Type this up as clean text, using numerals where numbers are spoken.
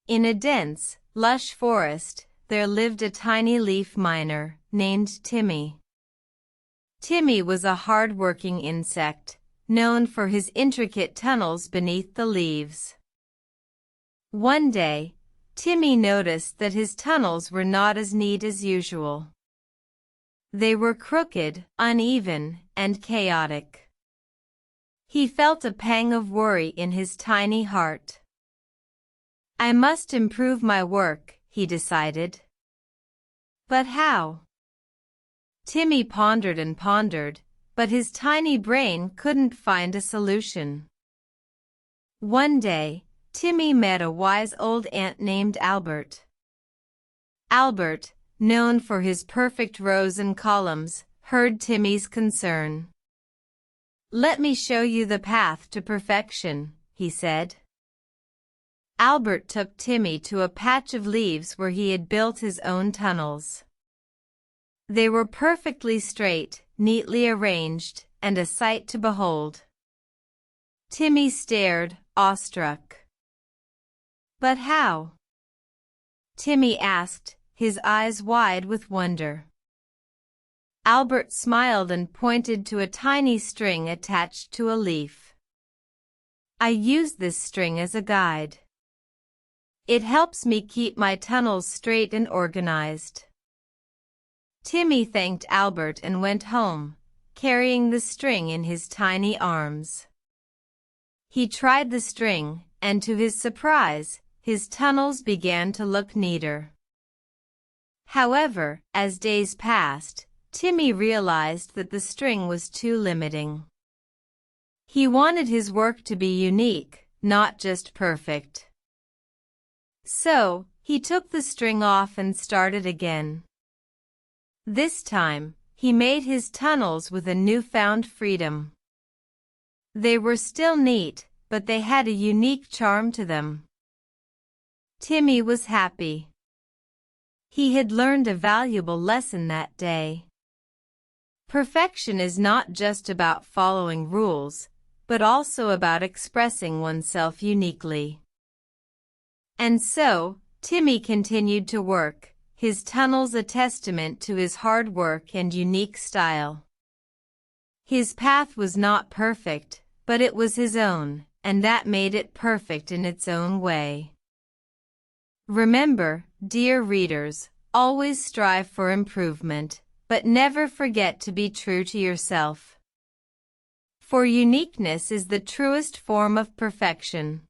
In a dense, lush forest, there lived a tiny leaf miner named Timmy. Timmy was a hard-working insect, known for his intricate tunnels beneath the leaves. One day, Timmy noticed that his tunnels were not as neat as usual. They were crooked, uneven, and chaotic. He felt a pang of worry in his tiny heart. I must improve my work, he decided. But how? Timmy pondered and pondered, but his tiny brain couldn't find a solution. One day, Timmy met a wise old ant named Albert. Albert, known for his perfect rows and columns, heard Timmy's concern. "Let me show you the path to perfection," he said. Albert took Timmy to a patch of leaves where he had built his own tunnels. They were perfectly straight, neatly arranged, and a sight to behold. Timmy stared, awestruck. "But how?" Timmy asked, his eyes wide with wonder. Albert smiled and pointed to a tiny string attached to a leaf. "I use this string as a guide. It helps me keep my tunnels straight and organized." Timmy thanked Albert and went home, carrying the string in his tiny arms. He tried the string, and to his surprise, his tunnels began to look neater. However, as days passed, Timmy realized that the string was too limiting. He wanted his work to be unique, not just perfect. So, he took the string off and started again. This time, he made his tunnels with a newfound freedom. They were still neat, but they had a unique charm to them. Timmy was happy. He had learned a valuable lesson that day. Perfection is not just about following rules, but also about expressing oneself uniquely. And so, Timmy continued to work, his tunnels a testament to his hard work and unique style. His path was not perfect, but it was his own, and that made it perfect in its own way. Remember, dear readers, always strive for improvement, but never forget to be true to yourself. For uniqueness is the truest form of perfection.